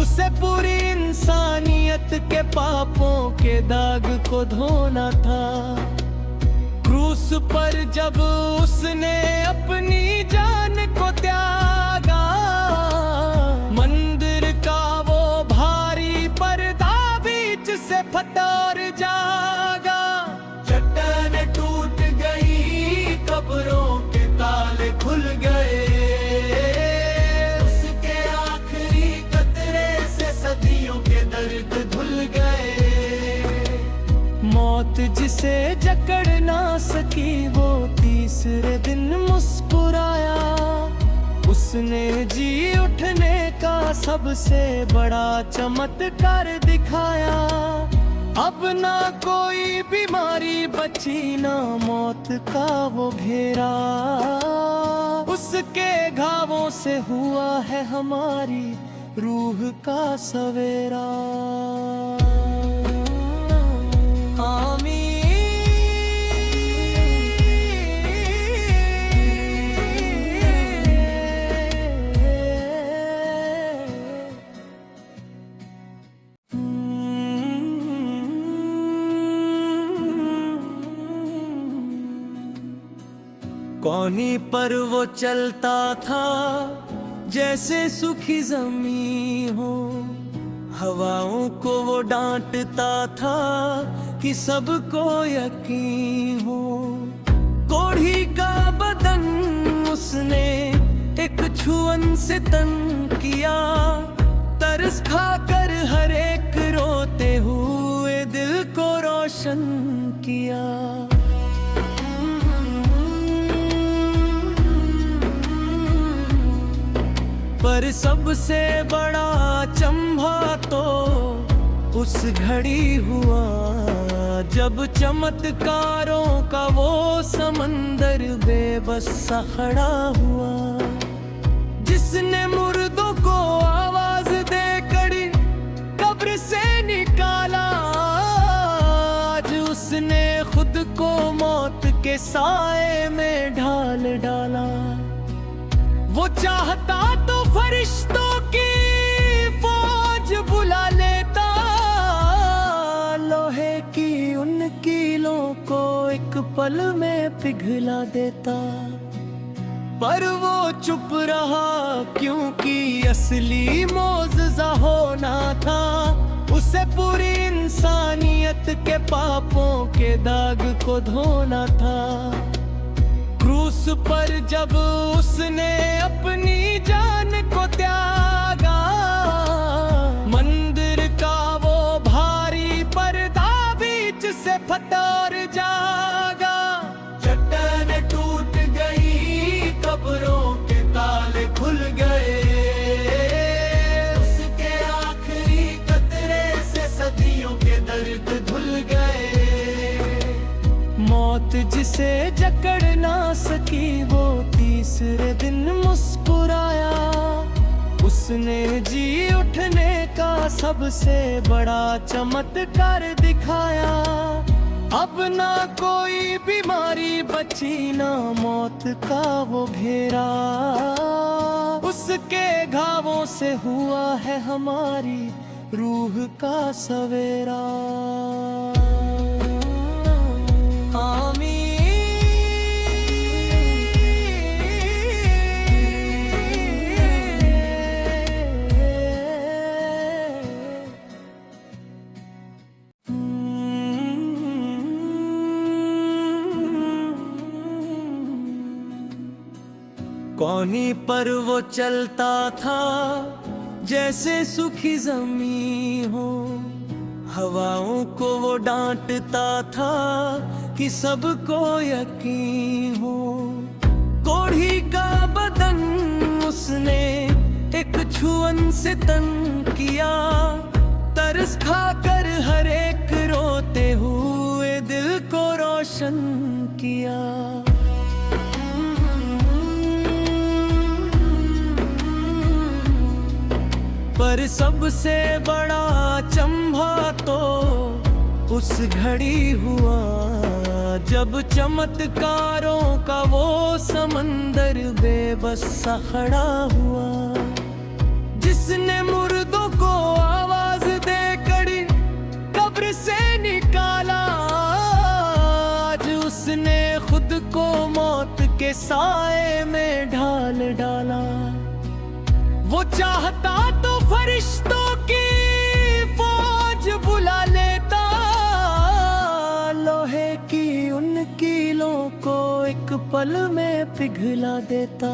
उसे पूरी इंसानियत के पापों के दाग को धोना था। क्रूस पर जब उसने अपनी जान को त्यागा। मंदिर का वो भारी पर्दा बीच से फटा और जागा। चट्टान टूट गई कब्रों के ताले खुल गए। उसके आखिरी कतरे से सदियों के दर्द धुल गए। मौत जिसे जकड़ ना सकी वो तीसरे दिन मुस्कुराया। उसने जी उठने का सबसे बड़ा चमत्कार दिखाया। अब ना कोई बीमारी बची ना मौत का वो घेरा। उसके घावों से हुआ है हमारी रूह का सवेरा। कौनी पर वो चलता था जैसे सूखी जमीन हो। हवाओं को वो डांटता था कि सबको यकीन हो। कोढ़ी का बदन उसने एक छुअन से तन किया। तरस खाकर हर एक रोते हुए दिल को रोशन किया। पर सबसे बड़ा चंभा तो उस घड़ी हुआ जब चमत्कारों का वो समंदर बेबस सा खड़ा हुआ। जिसने मुर्दों को आवाज देकर कब्र से निकाला। आज उसने खुद को मौत के साए में ढाल डाला। वो चाहता तो फरिश्तों की फौज बुला लेता। लोहे की उन कीलों को एक पल में पिघला देता। पर वो चुप रहा क्योंकि असली मौजज़ा होना था। उसे पूरी इंसानियत के पापों के दाग को धोना था। क्रूस पर जब उसने अपनी जान को त्यागा, मंदिर का वो भारी पर्दा बीच से फटा और जागा। चट्टान टूट गई, कब्रों के ताले खुल गए, उसके आखिरी कतरे से सदियों के दर्द धुल गए। मौत जिसे जकड़ ना सकी वो तीसरे दिन मुस्कुराया, उसने जी उठने का सबसे बड़ा चमत्कार दिखाया। अब ना कोई बीमारी बची, ना मौत का वो घेरा, उसके घावों से हुआ है हमारी रूह का सवेरा। कौनी पर वो चलता था जैसे सूखी जमीन हो, हवाओं को वो डांटता था कि सबको यकीन हो। कोढ़ी का बदन उसने एक छुअन से तन किया, तरस खाकर हर एक रोते हुए दिल को रोशन किया। पर सबसे बड़ा चंभा तो उस घड़ी हुआ जब चमत्कारों का वो समंदर बेबस सा खड़ा हुआ। जिसने मुर्दों को आवाज देकर कब्र से निकाला, आज उसने खुद को मौत के साए में ढाल डाला। वो चाहता तो फरिश्तों की फौज बुला लेता, लोहे की उन कीलों को एक पल में पिघला देता।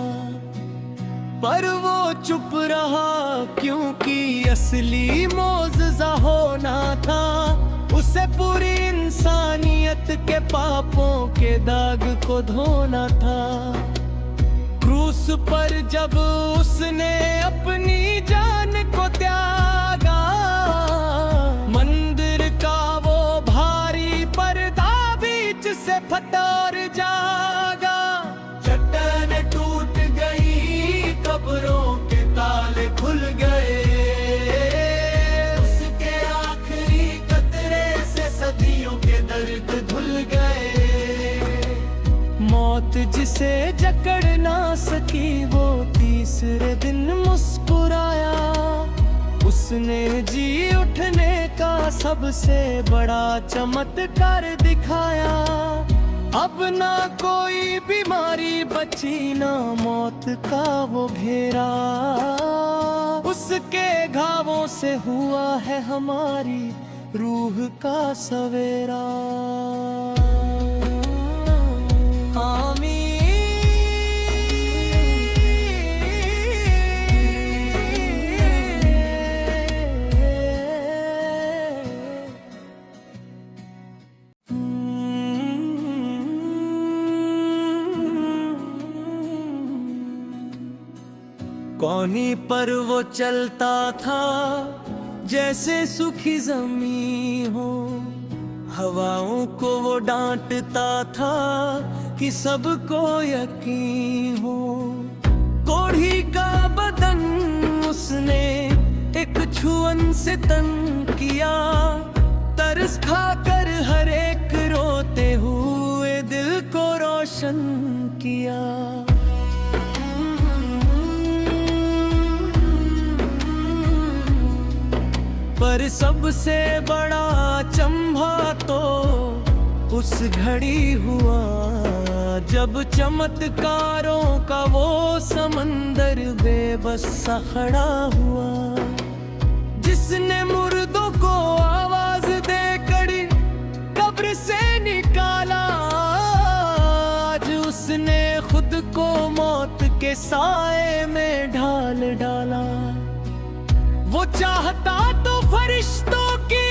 पर वो चुप रहा क्योंकि असली मौजज़ा होना था। उसे पूरी इंसानियत के पापों के दाग को धोना था। क्रूस पर जब उसने अपनी जान को त्यागा, मंदिर का वो भारी पर्दा बीच से फटा और जागा। चट्टान टूट गई, कब्रों के ताले खुल गए, उसके आखिरी कतरे से सदियों के दर्द धुल गए। मौत जिसे जकड़ ना सकी वो तीसरे दिन मुस्कुराया, उसने जी उठने का सबसे बड़ा चमत्कार दिखाया। अब ना कोई बीमारी बची, ना मौत का वो घेरा, उसके घावों से हुआ है हमारी रूह का सवेरा। कौनी पर वो चलता था जैसे सूखी जमीन हो, हवाओं को वो डांटता था कि सबको यकीन हो। कोढ़ी का बदन उसने एक छुअन से तन किया, तरस खाकर हर एक रोते हुए दिल को रोशन किया। पर सबसे बड़ा चंभा तो उस घड़ी हुआ जब चमत्कारों का वो समंदर बेबस सा खड़ा हुआ। जिसने मुर्दों को आवाज दे कड़ी कब्र से निकाला। आज उसने खुद को मौत के साए में ढाल डाला। वो चाहता तो फरिश्तों की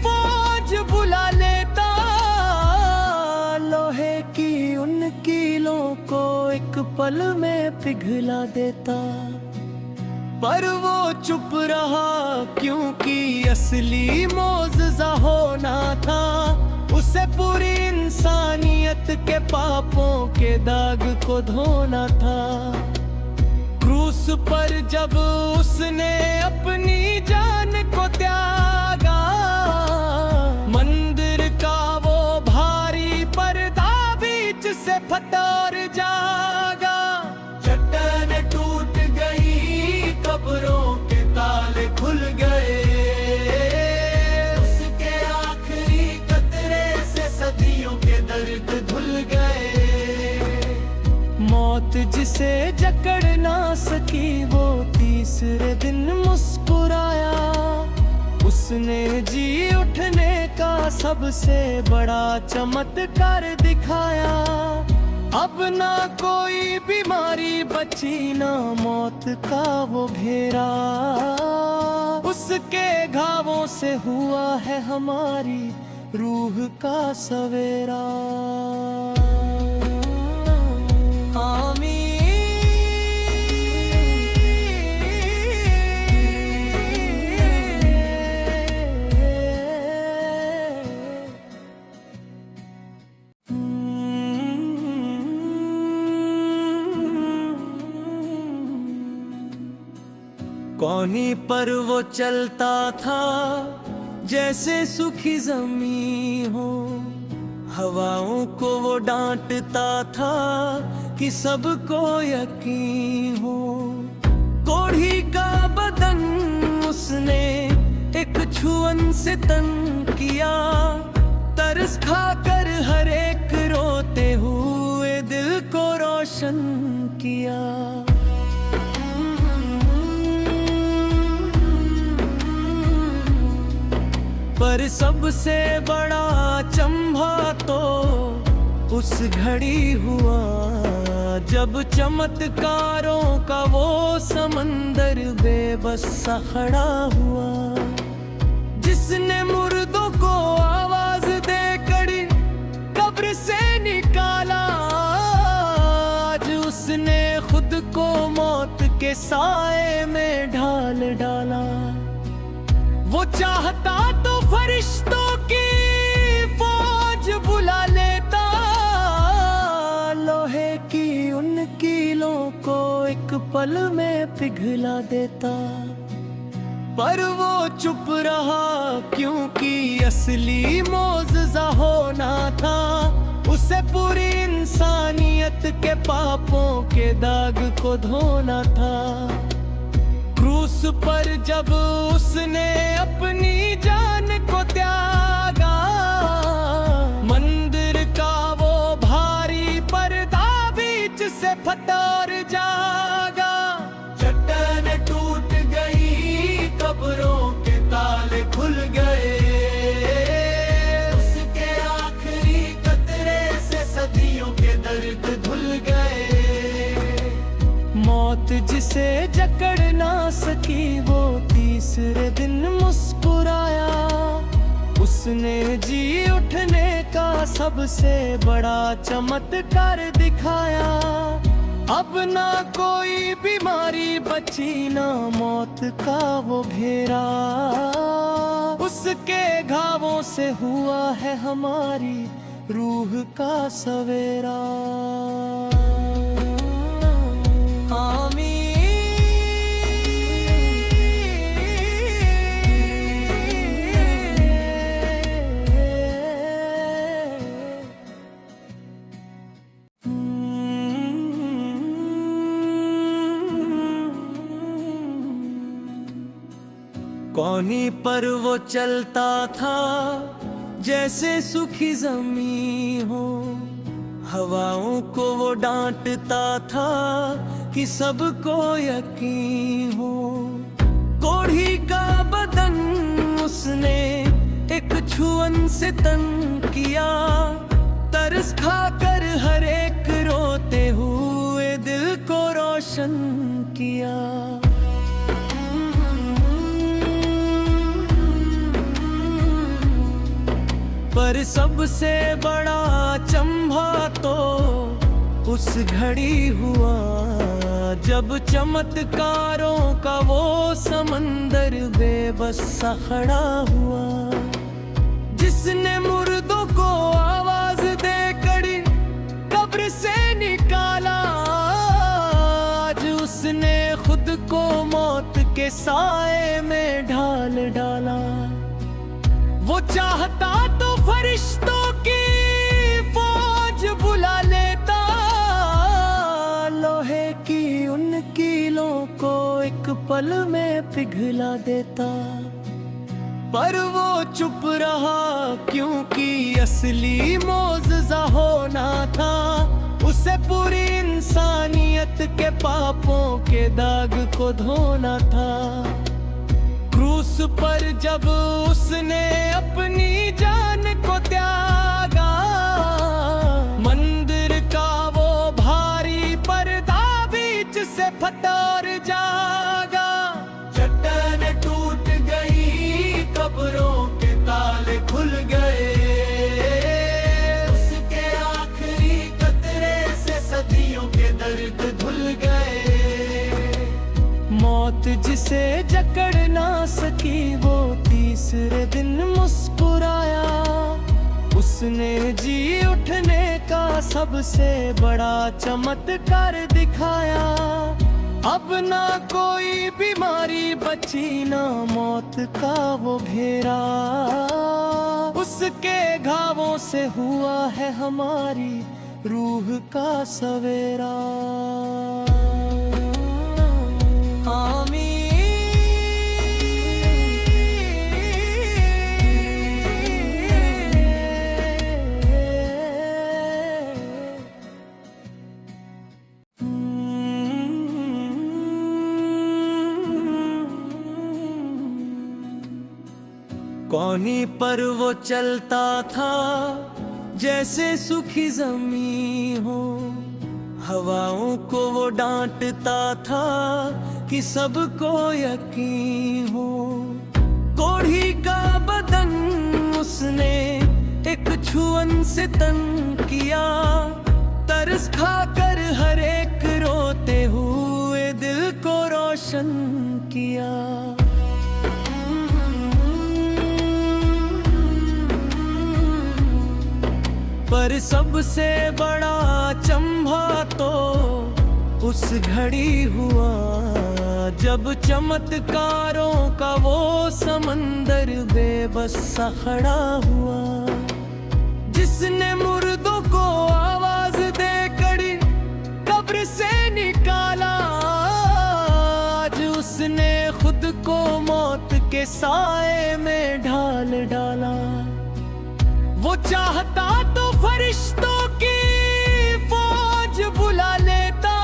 फौज बुला लेता, लोहे की उन कीलों को एक पल में पिघला देता। पर वो चुप रहा क्योंकि असली मौजज़ा होना था। उसे पूरी इंसानियत के पापों के दाग को धोना था। क्रूस पर जब उसने अपनी जान को त्यागा, मंदिर का वो भारी पर्दा बीच से फटा और जागा। चट्टान टूट गई, कब्रों के ताले खुल गए। उसके आखिरी कतरे से सदियों के दर्द धुल गए। मौत जिसे जकड़ ना सकी वो तीसरे दिन मुस्कुराया। उसने जी उठने का सबसे बड़ा चमत्कार दिखाया। अब ना कोई बीमारी बची ना मौत का वो घेरा। उसके घावों से हुआ है हमारी रूह का सवेरा। कौनी पर वो चलता था जैसे सूखी जमीन हो। हवाओं को वो डांटता था कि सबको यकीन हो। कोढ़ी का बदन उसने एक छुअन से तन किया। तरस खाकर हर एक रोते हुए दिल को रोशन किया। पर सबसे बड़ा चंभा तो उस घड़ी हुआ जब चमत्कारों का वो समंदर बेबस सा खड़ा हुआ। जिसने मुर्दों को आवाज दे कड़ी कब्र से निकाला। आज उसने खुद को मौत के साए में ढाल डाला। वो चाहता तो फरिश्तों की फौज बुला लेता, लोहे की उन कीलों को एक पल में पिघला देता। पर वो चुप रहा क्योंकि असली मौजज़ा होना था। उसे पूरी इंसानियत के पापों के दाग को धोना था। क्रूस पर जब उसने अपनी जान को त्यागा, मंदिर का वो भारी पर्दा बीच से फटा और जागा। चट्टान टूट गई, कब्रों के ताले खुल गए। उसके आखिरी कतरे से सदियों के दर्द धुल गए। मौत जिसे जकड़ ना सकी वो तीसरे दिन मुस्कुराया। उसने जी उठने का सबसे बड़ा चमत्कार दिखाया। अब ना कोई बीमारी बची ना मौत का वो घेरा। उसके घावों से हुआ है हमारी रूह का सवेरा। कौनी पर वो चलता था जैसे सूखी जमीन हो। हवाओं को वो डांटता था कि सबको यकीन हो। कोढ़ी का बदन उसने एक छुअन से तन किया, तरस खाकर हर एक रोते हुए दिल को रोशन किया। पर सबसे बड़ा चंभा तो उस घड़ी हुआ, जब चमत्कारों का वो समंदर बेबस सा खड़ा हुआ। जिसने मुर्दों को आवाज दे कड़ी कब्र से निकाला, आज उसने खुद को मौत के साए में ढाल डाला। वो चाहता तो फरिश्तों की फौज बुला लेता, लोहे की उन कीलों को एक पल में पिघला देता। पर वो चुप रहा क्योंकि असली मौजज़ा होना था, उसे पूरी इंसानियत के पापों के दाग को धोना था। क्रूस पर जब उसने अपनी जान को त्यागा, मंदिर का वो भारी पर्दा बीच से फटा और जागा। चट्टान टूट गई, कब्रों के ताले खुल गए, उसके आखिरी कतरे से सदियों के दर्द धुल गए। मौत जिसे जकड़ ना सकी वो तीसरे दिन मुस्कुराया, उसने जी उठने का सबसे बड़ा चमत्कार दिखाया। अब ना कोई बीमारी बची ना मौत का वो घेरा, उसके घावों से हुआ है हमारी रूह का सवेरा। कौनी पर वो चलता था जैसे सूखी जमीन हो, हवाओं को वो डांटता था कि सबको यकीन हो। कोढ़ी का बदन उसने एक छुअन से तन किया, तरस खाकर हर एक रोते हुए दिल को रोशन किया। पर सबसे बड़ा चंभा तो उस घड़ी हुआ, जब चमत्कारों का वो समंदर बेबस सा खड़ा हुआ। जिसने मुर्दों को आवाज दे कड़ी कब्र से निकाला, आज उसने खुद को मौत के साए में ढाल डाला। वो चाहता तो फरिश्तों की फौज बुला लेता,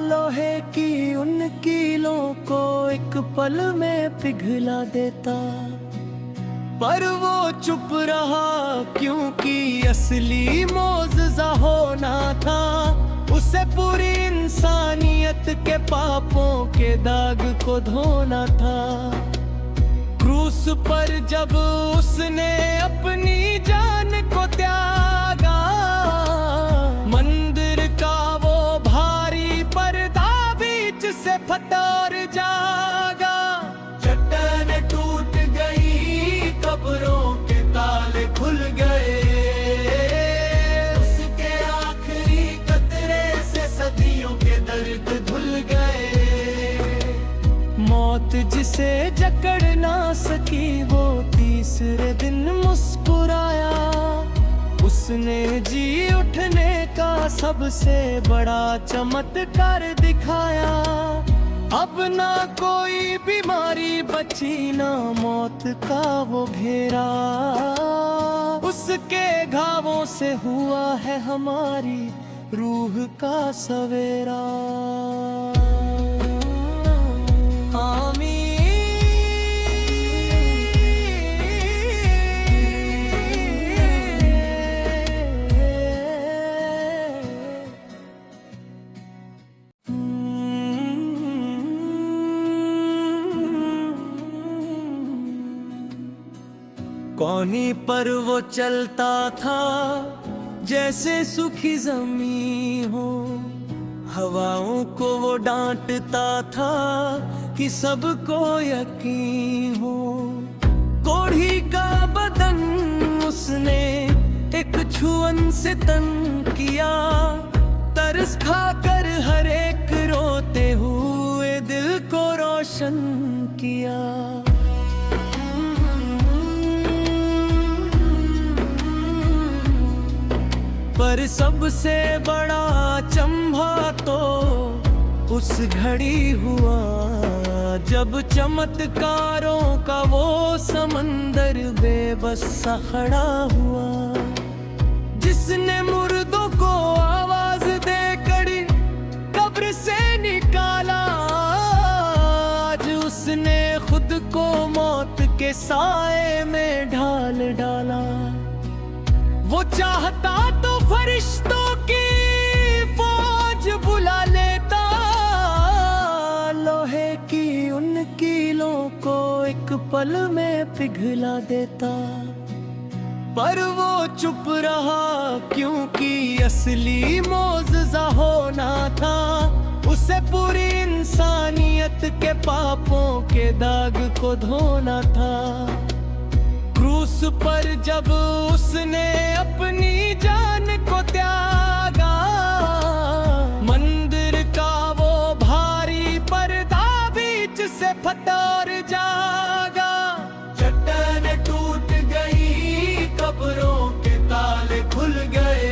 लोहे की उन कीलों को एक पल में पिघला देता। पर वो चुप रहा क्योंकि असली मौजज़ा होना था, उसे पूरी इंसानियत के पापों के दाग को धोना था। क्रूस पर जब उसने अपनी जान को त्यागा, मंदिर का वो भारी पर्दा बीच से फटा और जागा। चट्टान टूट गई, कब्रों के ताले खुल गए, उसके आखिरी कतरे से सदियों के दर्द धुल गए। मौत जिसे जकड़ ना सकी वो तीसरे दिन मुस्कुराया, उसने जी उठने का सबसे बड़ा चमत्कार दिखाया। अब ना कोई बीमारी बची ना मौत का वो घेरा, उसके घावों से हुआ है हमारी रूह का सवेरा। आमीन। कौनी पर वो चलता था जैसे सूखी जमी हो, हवाओं को वो डांटता था कि सबको यकीन हो। कोढ़ी का बदन उसने एक छुअन से तन किया, तरस खाकर हर एक रोते हुए दिल को रोशन किया। पर सबसे बड़ा चंभा तो उस घड़ी हुआ जब चमत्कारों का वो समंदर बेबस सा खड़ा हुआ, जिसने मुर्दों को आवाज दे कड़ी कब्र से निकाला। आज उसने खुद को मौत के साए में ढाल डाला। वो चाहता तो फरिश्तों की फौज बुला लेता, लोहे की उन कीलों को एक पल में पिघला देता। पर वो चुप रहा क्योंकि असली मौजज़ा होना था, उसे पूरी इंसानियत के पापों के दाग को धोना था। क्रूस पर जब उसने अपनी जान को त्यागा, मंदिर का वो भारी पर्दा बीच से फटा और जागा। चट्टान टूट गई, कब्रों के ताले खुल गए,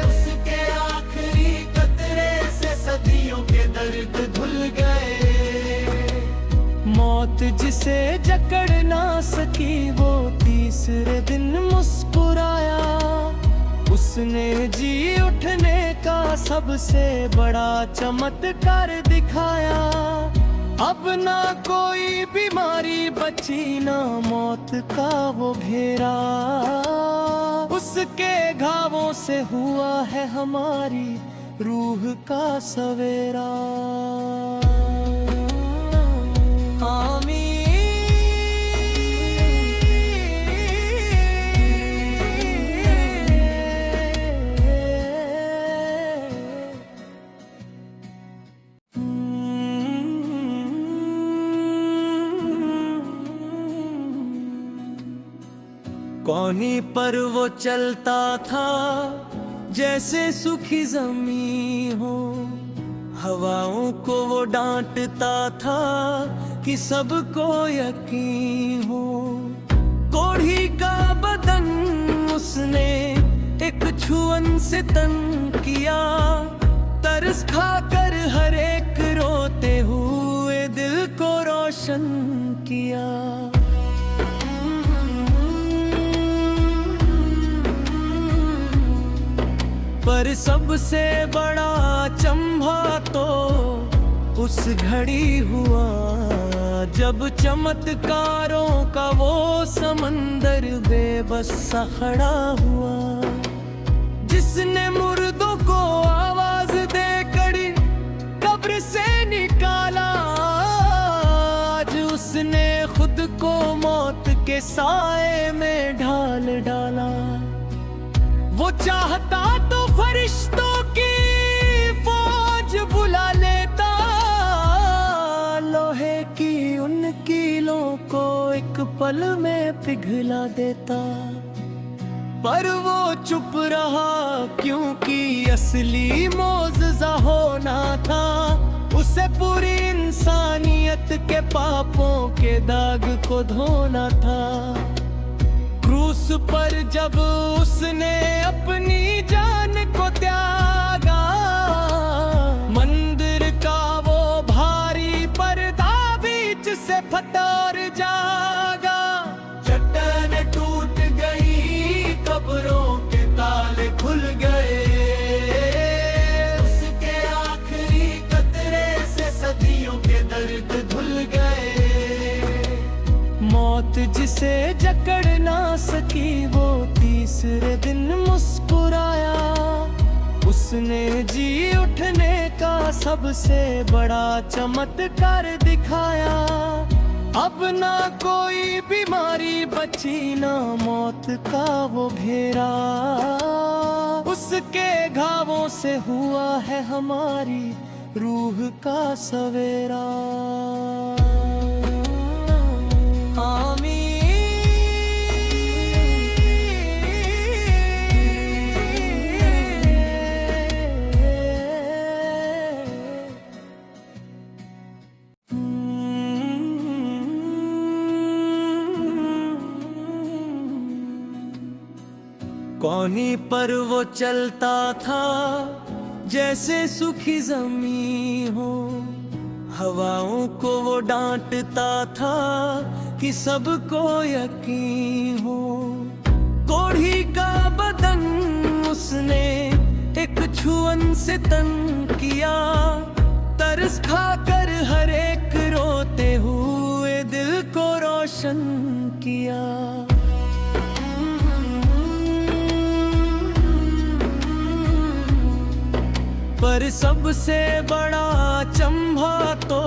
उसके आखिरी कतरे से सदियों के दर्द धुल गए। मौत जिसे जकड़ ना सकी वो तीसरे दिन मुस्कुराया, उसने जी उठने का सबसे बड़ा चमत्कार दिखाया। अब ना कोई बीमारी बची ना मौत का वो घेरा, उसके घावों से हुआ है हमारी रूह का सवेरा। कौनी पर वो चलता था जैसे सूखी जमी हो, हवाओं को वो डांटता था कि सबको यकीन हो। कोढ़ी का बदन उसने एक छुअन से तन किया, तरस खाकर हर एक रोते हुए दिल को रोशन किया। पर सबसे बड़ा चंभा तो उस घड़ी हुआ जब चमत्कारों का वो समंदर बेबस सा खड़ा हुआ, जिसने मुर्दों को आवाज दे कड़ी कब्र से निकाला। आज उसने खुद को मौत के साए में ढाल डाला। वो चाहता तो फरिश्तों की फौज बुला लेता, लोहे की उन कीलों को एक पल में पिघला देता। पर वो चुप रहा क्योंकि असली मौजज़ा होना था, उसे पूरी इंसानियत के पापों के दाग को धोना था। क्रूस पर जब उसने अपनी जान को त्यागा, मंदिर का वो भारी पर्दा बीच से फटा और जागा। चट्टान टूट गई, कब्रों के ताले खुल गए, उसके आखिरी कतरे से सदियों के दर्द धुल गए। मौत जिसे जकड़ ना सकी वो तीसरे दिन मुस्कुराया, उसने जी उठने का सबसे बड़ा चमत्कार दिखाया। अब ना कोई बीमारी बची, ना मौत का वो घेरा, उसके घावों से हुआ है हमारी रूह का सवेरा। कौनी पर वो चलता था जैसे सूखी जमीन हो, हवाओं को वो डांटता था कि सबको यकीन हो। कोढ़ी का बदन उसने एक छुअन से तन किया, तरस खाकर हर एक रोते हुए दिल को रोशन किया। पर सबसे बड़ा चंभा तो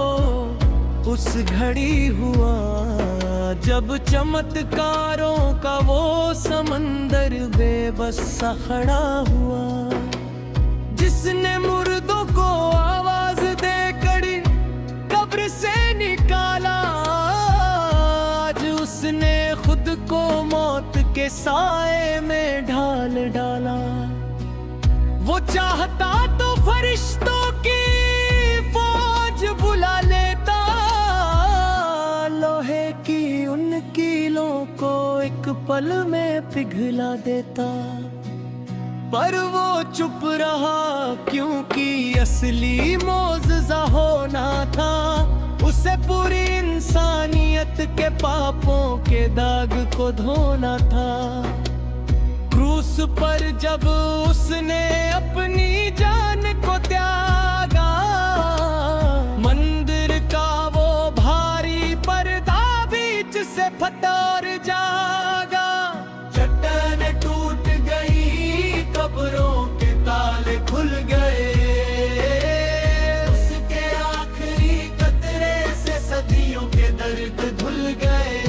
उस घड़ी हुआ जब चमत्कारों का वो समंदर बेबस सा खड़ा हुआ, जिसने मुर्दों को आवाज देकर कब्र से निकाला। आज उसने खुद को मौत के साए में ढाल डाला। वो चाहता तो फरिश्तों की फौज बुला लेता, लोहे की उन कीलों को एक पल में पिघला देता। पर वो चुप रहा क्योंकि असली मौजज़ा होना था, उसे पूरी इंसानियत के पापों के दाग को धोना था। क्रूस पर जब उसने अपनी जान को त्यागा, मंदिर का वो भारी पर्दा बीच से फटा और जागा। चट्टान टूट गई, कब्रों के ताले खुल गए, उसके आखिरी कतरे से सदियों के दर्द धुल गए।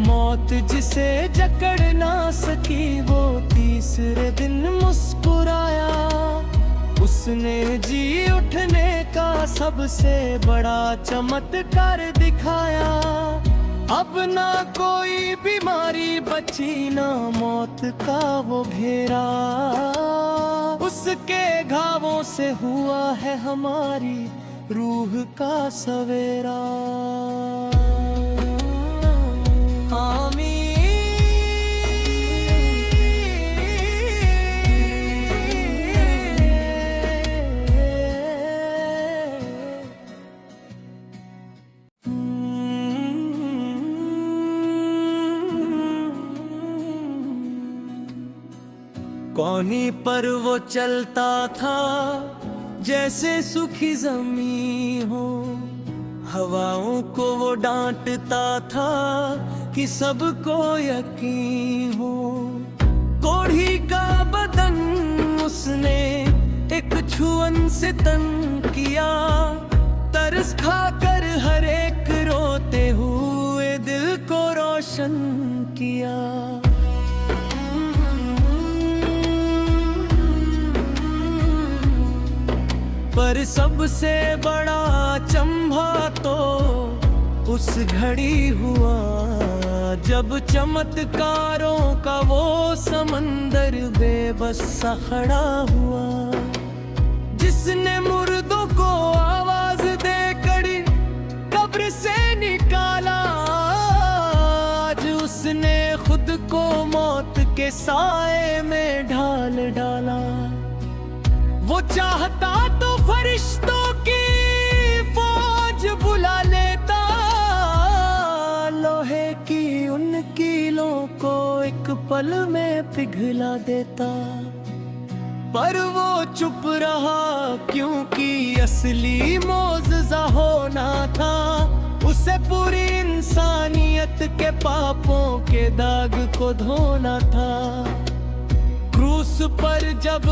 मौत जिसे जकड़ ना सकी वो तीसरे दिन मुस्कुराया, उसने जी उठने का सबसे बड़ा चमत्कार दिखाया। अब ना कोई बीमारी बची, ना मौत का वो घेरा, उसके घावों से हुआ है हमारी रूह का सवेरा। कौनी पर वो चलता था जैसे सूखी जमीन हो, हवाओं को वो डांटता था कि सबको यकीन हो। कोढ़ी का बदन उसने एक छुअन से तन किया, तरस खाकर हर एक रोते हुए दिल को रोशन किया। पर सबसे बड़ा चंभा तो उस घड़ी हुआ जब चमत्कारों का वो समंदर बेबस सा खड़ा हुआ, जिसने मुर्दों को आवाज देकर कब्र से निकाला। आज उसने खुद को मौत के साए में ढाल डाला। वो चाहता तो फरिश्तों की फौज बुला लेता, लोहे की उन कीलों को एक पल में पिघला देता। पर वो चुप रहा क्योंकि असली मौजज़ा होना था, उसे पूरी इंसानियत के पापों के दाग को धोना था। क्रूस पर जब